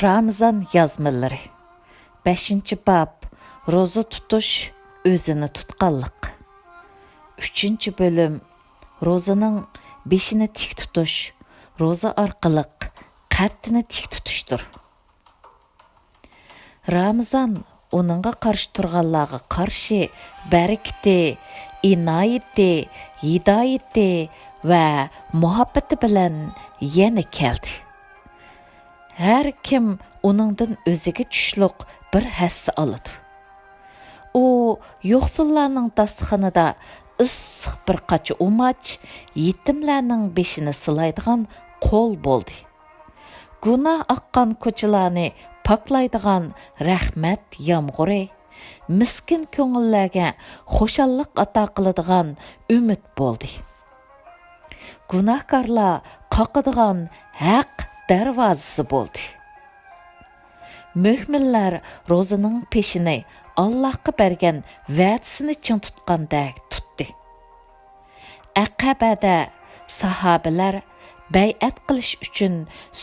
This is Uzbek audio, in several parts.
Ramazan yazmaları 5. bab Roza tutuş özünü tutqanlıq 3. bölüm Rozanın beşini tik tutuş Roza arqılıq qattini tik tutuştur. Ramazan onunğa qarşı turğanlarga qarşı bərəkti, inayeti, hidayeti və muhabbeti bilan yana keldi. Her kim onundan özüge düşlük bir həssi alıdı. O, yoxsullarning dastıxanida ıssıq bir qaçı umaç, yetimlərning beşini sılaydigan qol boldi. Günah aqqan ko'chalarni paklaydigan rahmat yağmuri, miskin ko'ngillarga xo'shallik ato qiladigan umid boldi. Günahkarlar qaqadigan haq darvozasi bo'ldi. Möhminlar ro'zaning peshini Allohga bergan va'dasini ching tutgandek tutdi. Aqabada sahobalar bay'at qilish uchun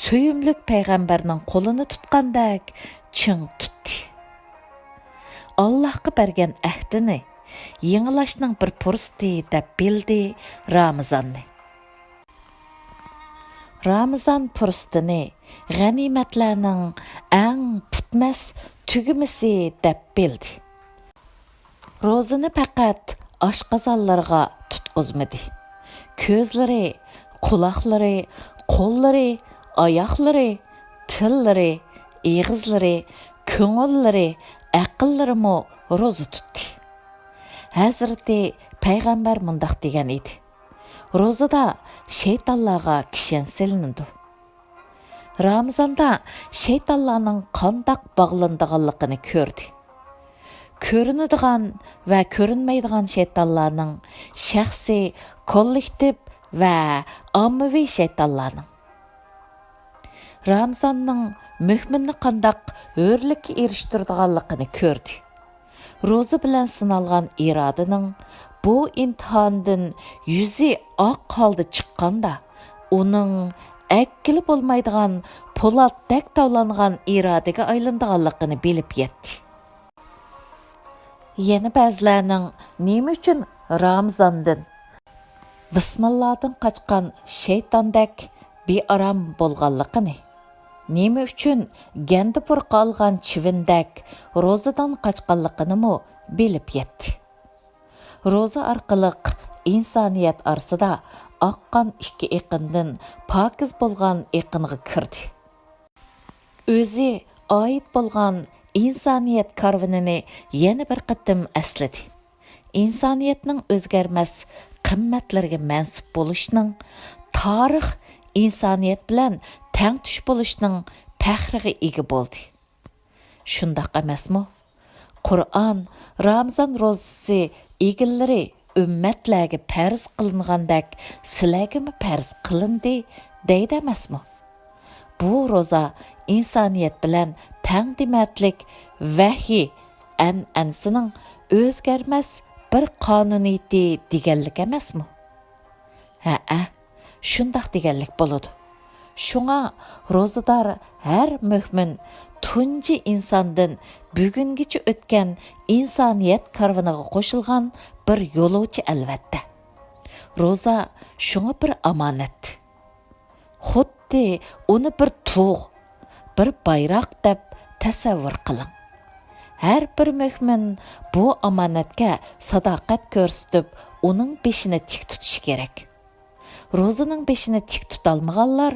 suyumlik payg'ambarning qo'lini tutgandek ching tutdi. Allohga bergan ahdini yengilashning bir fursati deb bildi Ramazonni. Ramazan fursatini g'animatlarning eng putmas tugimisi deb bildi. Ro'zani faqat oshqozonlarga tutqizmadi. Ko'zlari, quloqlari, qo'llari, oyoqlari, tillari, eg'izlari, ko'ngillari, aqllari ro'za tutdi. Hazrati payg'ambar mundaq degan edi. Ro'zada shaytonlarga kishan silinadi. Ramazanda shaytonlarning qandoq bog'landiganligini ko'rdi. Ko'rinadigan va ko'rinmaydigan shaytonlarning shaxsiy, kollektiv va ommaviy shaytonlarning. Ramazonning mo'minni qandoq o'rlikka erishtiradiganligini ko'rdi. Ro'za bilan sinalgan irodaning bu imtihondan yuzi oq holda chiqqanda uning akkili bo'lmaydigan po'latdek tavlangan irodaga aylanadiganligini bilib yetdi. Yana ba'zilarning nima uchun Ramazondan bismillahdan qochgan shaytondek bearam bo'lganligini, nima uchun gandipur qolgan chivindek ro'zadan qochganligini bilib yetdi. Roza orqali insoniyat orasida oqqan ikki eqindan pokiz bo'lgan eqinga kirdi. O'zi oid bo'lgan insoniyat karvonini yana bir qatim asladi. İnsoniyatning o'zgarmas qimmatlarga mansub bo'lishning, tarix insoniyat bilan teng tush bo'lishning faxriga ega bo'ldi. Shundoq emasmi? Qur'on Ramazon ro'zasi egillari ummatlarga farz qilingandak sizlarga farz qilindi deydi emasmi? Bu ro'za insoniyat bilan taqdimatlik vahiy an'anasining o'zgarmas bir qonuniyati deganlik emasmi? Ha, shundoq deganlik bo'ladi. Shunga ro'zador har mo'min tunji insondan bugungacha o'tgan insoniyat karvoniga qo'shilgan bir yo'lovchi albatta. Ro'za shunga bir omonat. Xuddi uni bir tug', bir bayroq deb tasavvur qiling. Har bir mo'min bu omonatga sadoqat ko'rsatib, uning beshini tik tutishi kerak. Ro'zaning beshini tik tutolmaganlar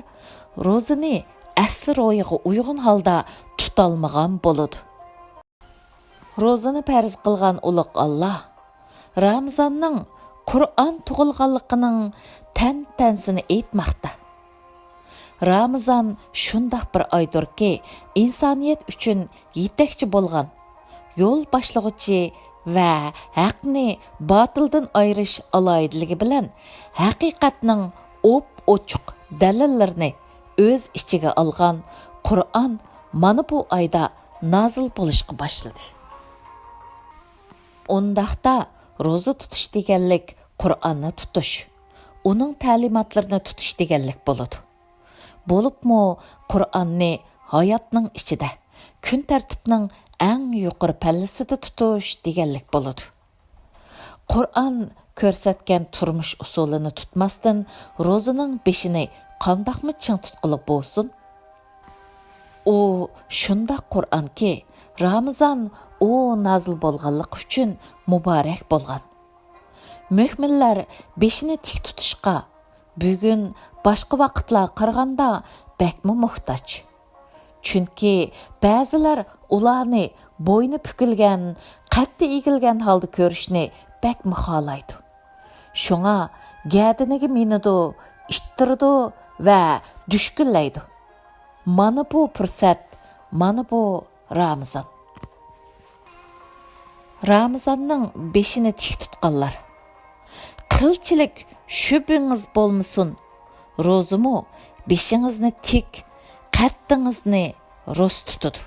ro'zani asli ro'yiga uyg'un holda tutolmagan bo'ladi. Ro'zani farz qilgan ulug' Alloh Ramazonning Qur'on tug'ilganligining tantansini aytmoqda. Ramazon shundoq bir oydirki, insoniyat uchun yetakchi bo'lgan, yo'l boshlag'uchi va haqni botildan ayirish aloyidligi bilan haqiqatning ochiq dalillarini o'z ichiga olgan Qur'on mana bu oyda nozil bo'lishga boshladi. Undaqda ro'za tutish deganlik Qur'onni tutish, uning ta'limotlarini tutish deganlik bo'ladi. Bo'libmi Qur'onni hayotning ichida, kun tartibning eng yuqori pallasida tutish deganlik bo'ladi. Qur'on ko'rsatgan turmush usulini tutmasdan ro'zaning beshini qandoqmi ching tutqilib bo'lsin? U shunda Qur'onki, Ramazon u nazil bo'lganlik uchun muborak bo'lgan. Mu'minlar beshini tik tutishqa bugun boshqa vaqtlar qaraganda bakmi muhtoj. Chunki ba'zilar ularni bo'yni pukilgan, qatti egilgan holda ko'rishni bakmi xohlaydi. Shunga gadiniga minidi, ittirdi va dushkunlaydi. Mana bu fursat, mana bu Ramazon. Ramazonning beshini tik tutganlar. Qilchilik shubingiz bo'lmasin. Ro'zumu beshingizni tik, qattingizni ro'st tutadi.